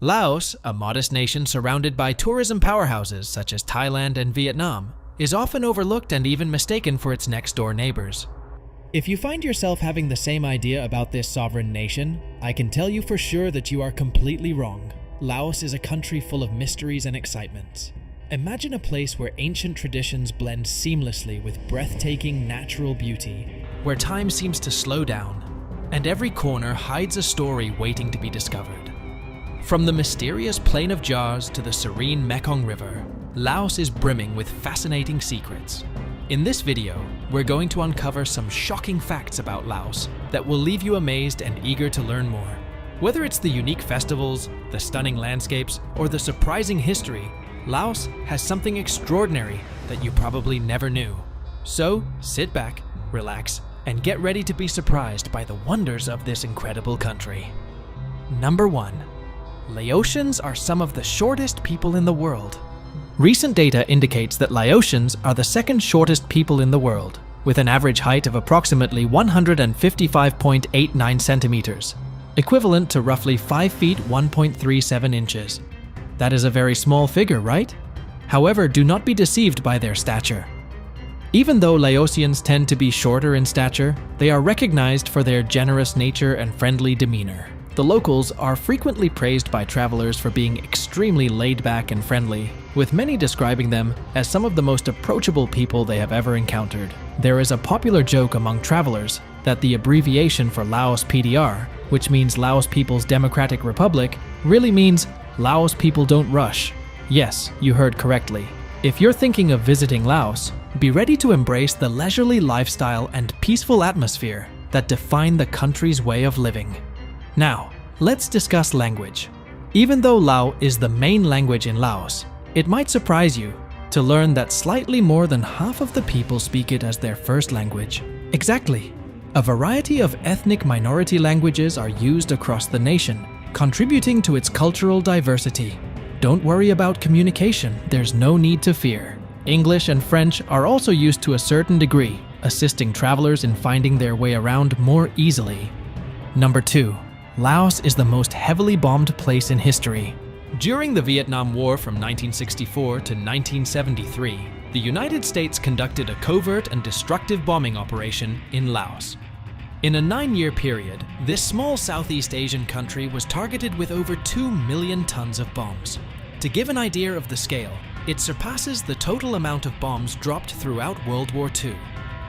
Laos, a modest nation surrounded by tourism powerhouses such as Thailand and Vietnam, is often overlooked and even mistaken for its next-door neighbors. If you find yourself having the same idea about this sovereign nation, I can tell you for sure that you are completely wrong. Laos is a country full of mysteries and excitements. Imagine a place where ancient traditions blend seamlessly with breathtaking natural beauty, where time seems to slow down, and every corner hides a story waiting to be discovered. From the mysterious Plain of Jars to the serene Mekong River, Laos is brimming with fascinating secrets. In this video, we're going to uncover some shocking facts about Laos that will leave you amazed and eager to learn more. Whether it's the unique festivals, the stunning landscapes, or the surprising history, Laos has something extraordinary that you probably never knew. So, sit back, relax, and get ready to be surprised by the wonders of this incredible country. Number 1. Laotians are some of the shortest people in the world. Recent data indicates that Laotians are the second shortest people in the world, with an average height of approximately 155.89 centimeters, equivalent to roughly 5 feet 1.37 inches. That is a very small figure, right? However, do not be deceived by their stature. Even though Laotians tend to be shorter in stature, they are recognized for their generous nature and friendly demeanor. The locals are frequently praised by travelers for being extremely laid back and friendly, with many describing them as some of the most approachable people they have ever encountered. There is a popular joke among travelers that the abbreviation for Laos PDR, which means Laos People's Democratic Republic, really means Laos people don't rush. Yes, you heard correctly. If you're thinking of visiting Laos, be ready to embrace the leisurely lifestyle and peaceful atmosphere that define the country's way of living. Now, let's discuss language. Even though Lao is the main language in Laos, it might surprise you to learn that slightly more than half of the people speak it as their first language. Exactly. A variety of ethnic minority languages are used across the nation, contributing to its cultural diversity. Don't worry about communication, there's no need to fear. English and French are also used to a certain degree, assisting travelers in finding their way around more easily. Number 2. Laos is the most heavily bombed place in history. During the Vietnam War from 1964 to 1973, the United States conducted a covert and destructive bombing operation in Laos. In a 9-year period, this small Southeast Asian country was targeted with over 2 million tons of bombs. To give an idea of the scale, it surpasses the total amount of bombs dropped throughout World War II.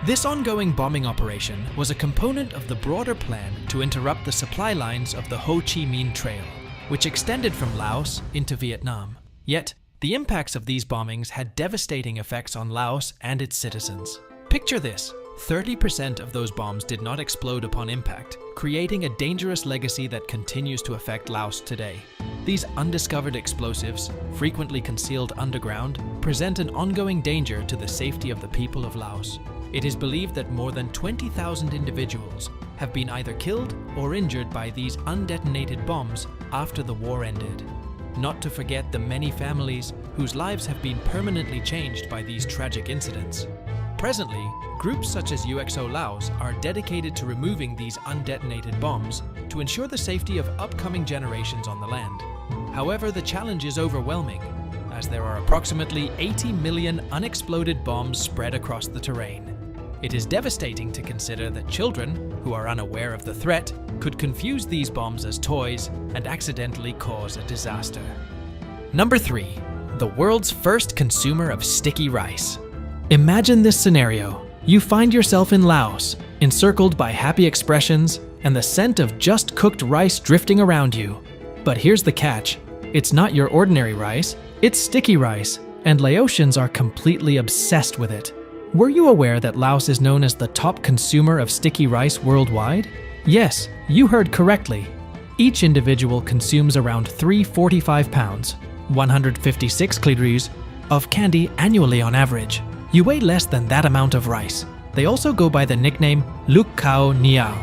This ongoing bombing operation was a component of the broader plan to interrupt the supply lines of the Ho Chi Minh Trail, which extended from Laos into Vietnam. Yet, the impacts of these bombings had devastating effects on Laos and its citizens. Picture this: 30% of those bombs did not explode upon impact, creating a dangerous legacy that continues to affect Laos today. These undiscovered explosives, frequently concealed underground, present an ongoing danger to the safety of the people of Laos. It is believed that more than 20,000 individuals have been either killed or injured by these undetonated bombs after the war ended. Not to forget the many families whose lives have been permanently changed by these tragic incidents. Presently, groups such as UXO Laos are dedicated to removing these undetonated bombs to ensure the safety of upcoming generations on the land. However, the challenge is overwhelming, as there are approximately 80 million unexploded bombs spread across the terrain. It is devastating to consider that children, who are unaware of the threat, could confuse these bombs as toys and accidentally cause a disaster. Number 3. The world's first consumer of sticky rice. Imagine this scenario. You find yourself in Laos, encircled by happy expressions and the scent of just cooked rice drifting around you. But here's the catch. It's not your ordinary rice, it's sticky rice, and Laotians are completely obsessed with it. Were you aware that Laos is known as the top consumer of sticky rice worldwide? Yes, you heard correctly. Each individual consumes around 345 pounds, 156 kilograms, of candy annually on average. You weigh less than that amount of rice. They also go by the nickname Luk Khao Niao,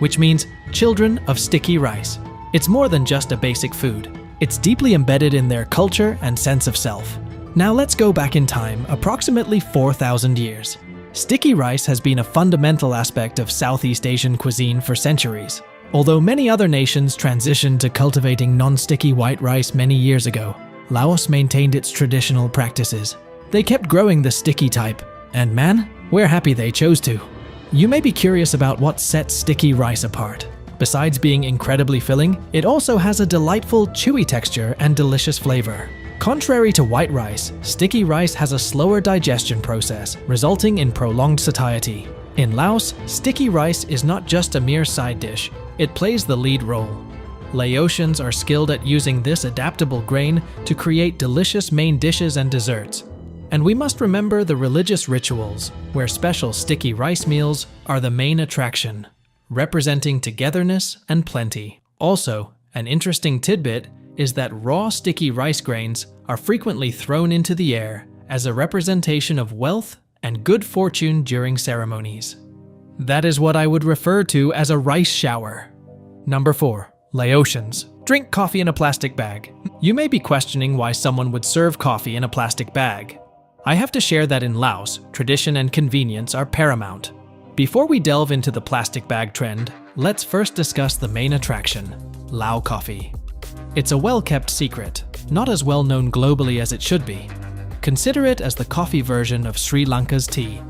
which means children of sticky rice. It's more than just a basic food. It's deeply embedded in their culture and sense of self. Now let's go back in time approximately 4,000 years. Sticky rice has been a fundamental aspect of Southeast Asian cuisine for centuries. Although many other nations transitioned to cultivating non-sticky white rice many years ago, Laos maintained its traditional practices. They kept growing the sticky type, and man, we're happy they chose to. You may be curious about what sets sticky rice apart. Besides being incredibly filling, it also has a delightful, chewy texture and delicious flavor. Contrary to white rice, sticky rice has a slower digestion process, resulting in prolonged satiety. In Laos, sticky rice is not just a mere side dish, it plays the lead role. Laotians are skilled at using this adaptable grain to create delicious main dishes and desserts. And we must remember the religious rituals, where special sticky rice meals are the main attraction, representing togetherness and plenty. Also, an interesting tidbit is that raw sticky rice grains are frequently thrown into the air as a representation of wealth and good fortune during ceremonies. That is what I would refer to as a rice shower. Number 4. Laotians drink coffee in a plastic bag. You may be questioning why someone would serve coffee in a plastic bag. I have to share that in Laos, tradition and convenience are paramount. Before we delve into the plastic bag trend, let's first discuss the main attraction, Lao coffee. It's a well-kept secret, not as well known globally as it should be. Consider it as the coffee version of Sri Lanka's tea.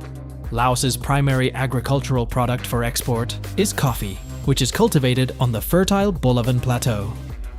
Laos's primary agricultural product for export is coffee, which is cultivated on the fertile Bolavan Plateau.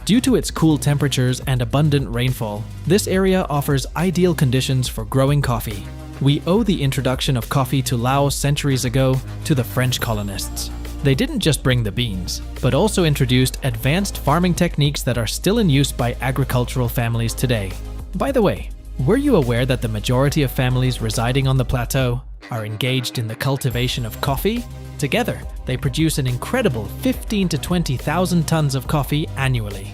Due to its cool temperatures and abundant rainfall, this area offers ideal conditions for growing coffee. We owe the introduction of coffee to Laos centuries ago to the French colonists. They didn't just bring the beans, but also introduced advanced farming techniques that are still in use by agricultural families today. By the way, were you aware that the majority of families residing on the plateau are engaged in the cultivation of coffee? Together, they produce an incredible 15,000 to 20,000 tons of coffee annually.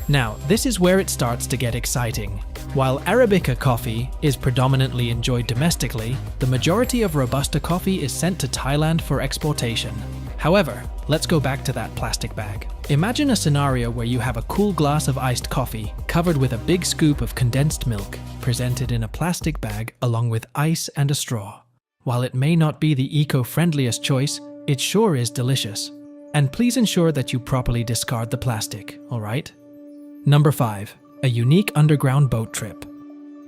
Now, this is where it starts to get exciting. While Arabica coffee is predominantly enjoyed domestically, the majority of Robusta coffee is sent to Thailand for exportation. However, let's go back to that plastic bag. Imagine a scenario where you have a cool glass of iced coffee covered with a big scoop of condensed milk, presented in a plastic bag along with ice and a straw. While it may not be the eco-friendliest choice, it sure is delicious. And please ensure that you properly discard the plastic, alright? Number 5. A unique underground boat trip.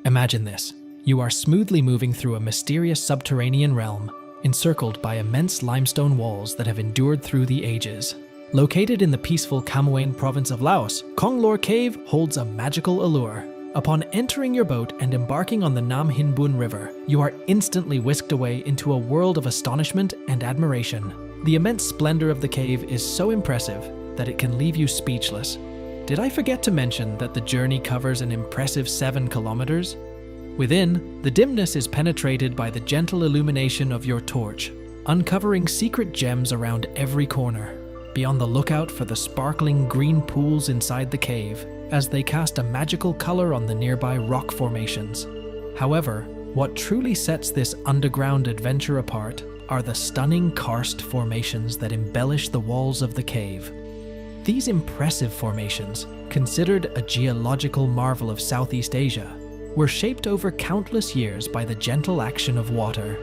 Imagine this. You are smoothly moving through a mysterious subterranean realm, encircled by immense limestone walls that have endured through the ages. Located in the peaceful Khammouane province of Laos, Konglor Cave holds a magical allure. Upon entering your boat and embarking on the Nam Hin Bun River, you are instantly whisked away into a world of astonishment and admiration. The immense splendor of the cave is so impressive that it can leave you speechless. Did I forget to mention that the journey covers an impressive 7 kilometers? Within, the dimness is penetrated by the gentle illumination of your torch, uncovering secret gems around every corner. Be on the lookout for the sparkling green pools inside the cave, as they cast a magical color on the nearby rock formations. However, what truly sets this underground adventure apart are the stunning karst formations that embellish the walls of the cave. These impressive formations, considered a geological marvel of Southeast Asia, were shaped over countless years by the gentle action of water.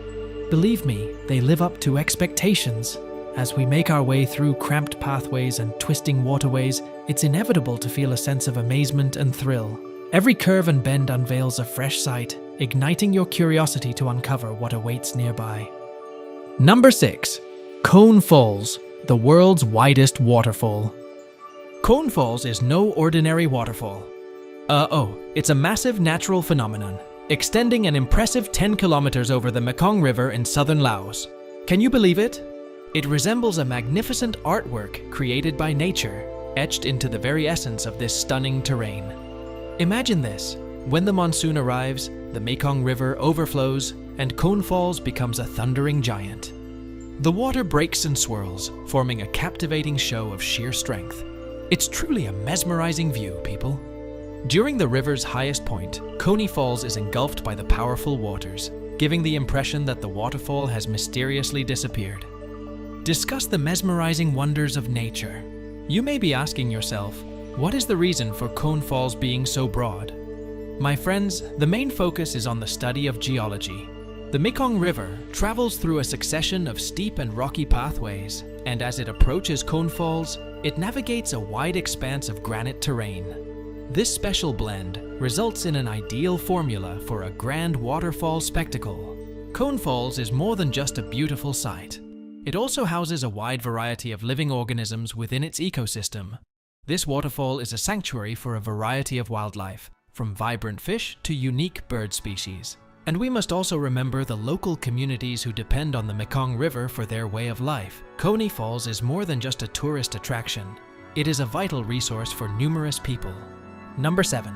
Believe me, they live up to expectations. As we make our way through cramped pathways and twisting waterways, it's inevitable to feel a sense of amazement and thrill. Every curve and bend unveils a fresh sight, igniting your curiosity to uncover what awaits nearby. Number 6. Cone Falls, the world's widest waterfall. Cone Falls is no ordinary waterfall. It's a massive natural phenomenon, extending an impressive 10 kilometers over the Mekong River in southern Laos. Can you believe it? It resembles a magnificent artwork created by nature, etched into the very essence of this stunning terrain. Imagine this. When the monsoon arrives, the Mekong River overflows, and Cone Falls becomes a thundering giant. The water breaks and swirls, forming a captivating show of sheer strength. It's truly a mesmerizing view, people. During the river's highest point, Coney Falls is engulfed by the powerful waters, giving the impression that the waterfall has mysteriously disappeared. Discuss the mesmerizing wonders of nature. You may be asking yourself, what is the reason for Cone Falls being so broad? My friends, the main focus is on the study of geology. The Mekong River travels through a succession of steep and rocky pathways, and as it approaches Cone Falls, it navigates a wide expanse of granite terrain. This special blend results in an ideal formula for a grand waterfall spectacle. Cone Falls is more than just a beautiful sight. It also houses a wide variety of living organisms within its ecosystem. This waterfall is a sanctuary for a variety of wildlife, from vibrant fish to unique bird species. And we must also remember the local communities who depend on the Mekong River for their way of life. Coney Falls is more than just a tourist attraction. It is a vital resource for numerous people. Number 7.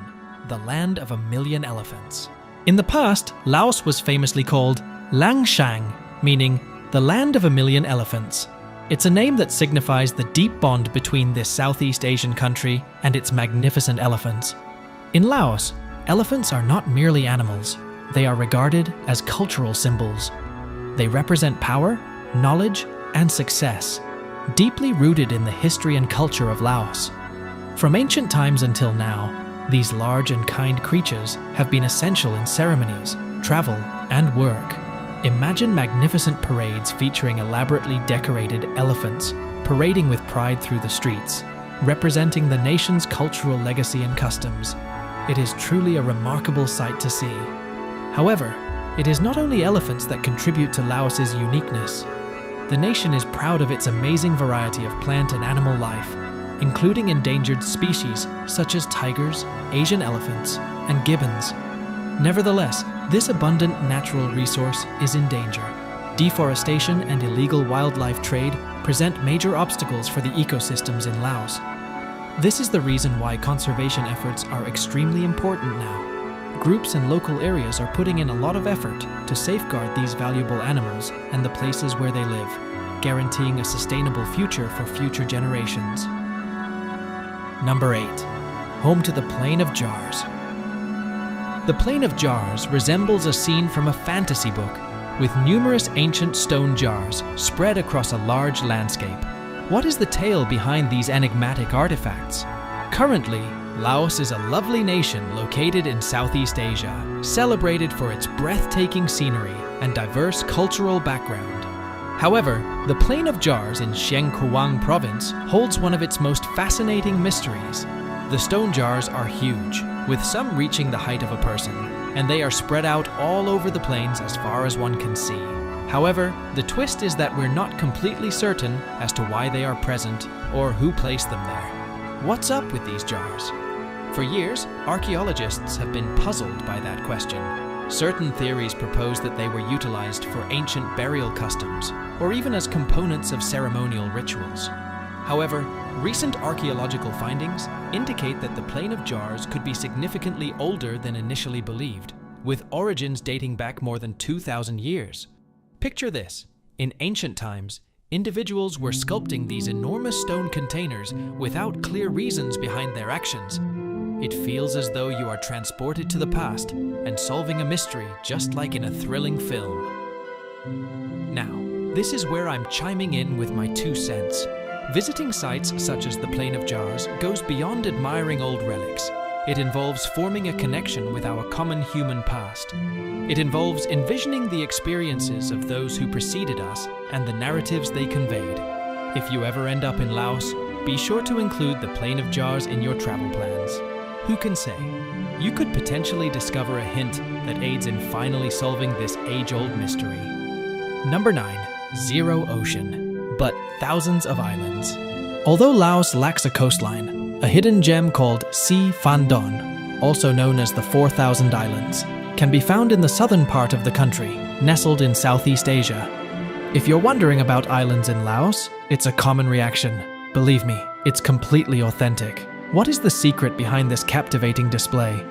The Land of a Million Elephants. In the past, Laos was famously called Lang Shang, meaning the Land of a Million Elephants. It's a name that signifies the deep bond between this Southeast Asian country and its magnificent elephants. In Laos, elephants are not merely animals. They are regarded as cultural symbols. They represent power, knowledge, and success, deeply rooted in the history and culture of Laos. From ancient times until now, these large and kind creatures have been essential in ceremonies, travel, and work. Imagine magnificent parades featuring elaborately decorated elephants parading with pride through the streets, representing the nation's cultural legacy and customs. It is truly a remarkable sight to see. However, it is not only elephants that contribute to Laos's uniqueness. The nation is proud of its amazing variety of plant and animal life, including endangered species such as tigers, Asian elephants, and gibbons. Nevertheless, this abundant natural resource is in danger. Deforestation and illegal wildlife trade present major obstacles for the ecosystems in Laos. This is the reason why conservation efforts are extremely important now. Groups in local areas are putting in a lot of effort to safeguard these valuable animals and the places where they live, guaranteeing a sustainable future for future generations. Number 8. Home to the Plain of Jars. The Plain of Jars resembles a scene from a fantasy book, with numerous ancient stone jars spread across a large landscape. What is the tale behind these enigmatic artifacts? Currently, Laos is a lovely nation located in Southeast Asia, celebrated for its breathtaking scenery and diverse cultural background. However, the Plain of Jars in Sieng Kuang province holds one of its most fascinating mysteries. The stone jars are huge, with some reaching the height of a person, and they are spread out all over the plains as far as one can see. However, the twist is that we're not completely certain as to why they are present or who placed them there. What's up with these jars? For years, archaeologists have been puzzled by that question. Certain theories propose that they were utilized for ancient burial customs, or even as components of ceremonial rituals. However, recent archaeological findings indicate that the Plain of Jars could be significantly older than initially believed, with origins dating back more than 2,000 years. Picture this. In ancient times, individuals were sculpting these enormous stone containers without clear reasons behind their actions. It feels as though you are transported to the past and solving a mystery just like in a thrilling film. Now, this is where I'm chiming in with my 2 cents. Visiting sites such as the Plain of Jars goes beyond admiring old relics. It involves forming a connection with our common human past. It involves envisioning the experiences of those who preceded us and the narratives they conveyed. If you ever end up in Laos, be sure to include the Plain of Jars in your travel plans. Who can say? You could potentially discover a hint that aids in finally solving this age-old mystery. Number 9. Zero ocean, but thousands of islands. Although Laos lacks a coastline, a hidden gem called Si Phan Don, also known as the 4,000 Islands, can be found in the southern part of the country, nestled in Southeast Asia. If you're wondering about islands in Laos, it's a common reaction. Believe me, it's completely authentic. What is the secret behind this captivating display?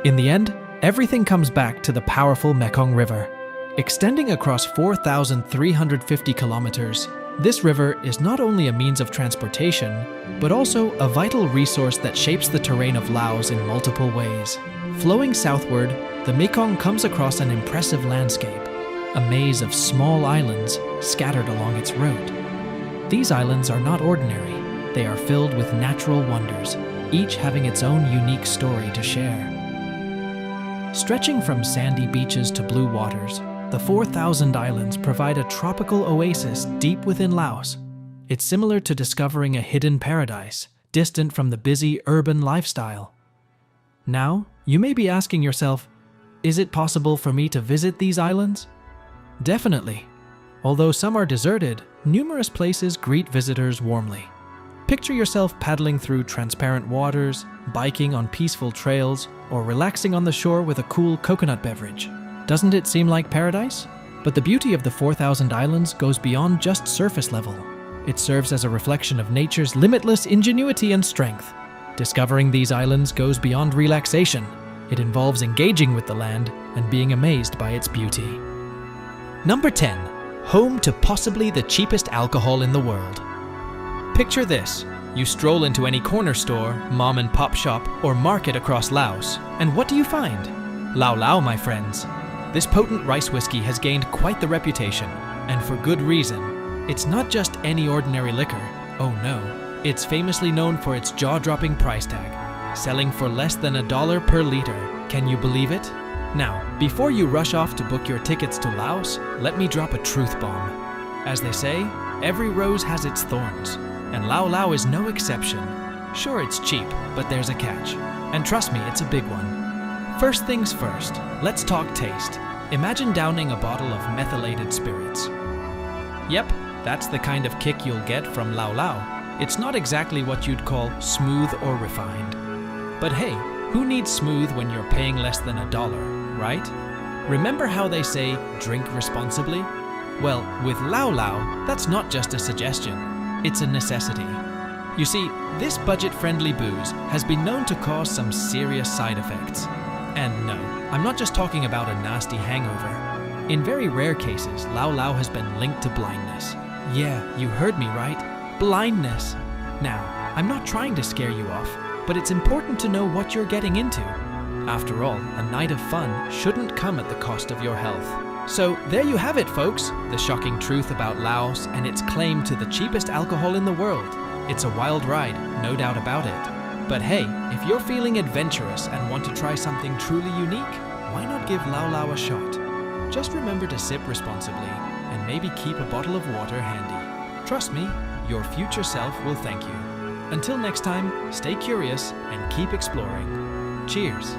In the end, everything comes back to the powerful Mekong River. Extending across 4,350 kilometers, this river is not only a means of transportation, but also a vital resource that shapes the terrain of Laos in multiple ways. Flowing southward, the Mekong comes across an impressive landscape, a maze of small islands scattered along its route. These islands are not ordinary. They are filled with natural wonders, each having its own unique story to share. Stretching from sandy beaches to blue waters, the 4,000 Islands provide a tropical oasis deep within Laos. It's similar to discovering a hidden paradise, distant from the busy urban lifestyle. Now, you may be asking yourself, is it possible for me to visit these islands? Definitely. Although some are deserted, numerous places greet visitors warmly. Picture yourself paddling through transparent waters, biking on peaceful trails, or relaxing on the shore with a cool coconut beverage. Doesn't it seem like paradise? But the beauty of the 4,000 islands goes beyond just surface level. It serves as a reflection of nature's limitless ingenuity and strength. Discovering these islands goes beyond relaxation. It involves engaging with the land and being amazed by its beauty. Number 10. Home to possibly the cheapest alcohol in the world. Picture this. You stroll into any corner store, mom and pop shop, or market across Laos, and what do you find? Lao Lao, my friends. This potent rice whiskey has gained quite the reputation, and for good reason. It's not just any ordinary liquor. Oh no. It's famously known for its jaw-dropping price tag, selling for less than $1 per liter. Can you believe it? Now, before you rush off to book your tickets to Laos, let me drop a truth bomb. As they say, every rose has its thorns, and Lao Lao is no exception. Sure, it's cheap, but there's a catch. And trust me, it's a big one. First things first, let's talk taste. Imagine downing a bottle of methylated spirits. Yep, that's the kind of kick you'll get from Lao Lao. It's not exactly what you'd call smooth or refined. But hey, who needs smooth when you're paying less than $1, right? Remember how they say, drink responsibly? Well, with Lao Lao, that's not just a suggestion, it's a necessity. You see, this budget-friendly booze has been known to cause some serious side effects. And no, I'm not just talking about a nasty hangover. In very rare cases, Lao Lao has been linked to blindness. Yeah, you heard me right. Blindness. Now, I'm not trying to scare you off, but it's important to know what you're getting into. After all, a night of fun shouldn't come at the cost of your health. So there you have it, folks, the shocking truth about Laos and its claim to the cheapest alcohol in the world. It's a wild ride, no doubt about it. But hey, if you're feeling adventurous and want to try something truly unique, why not give Lao Lao a shot? Just remember to sip responsibly and maybe keep a bottle of water handy. Trust me, your future self will thank you. Until next time, stay curious and keep exploring. Cheers!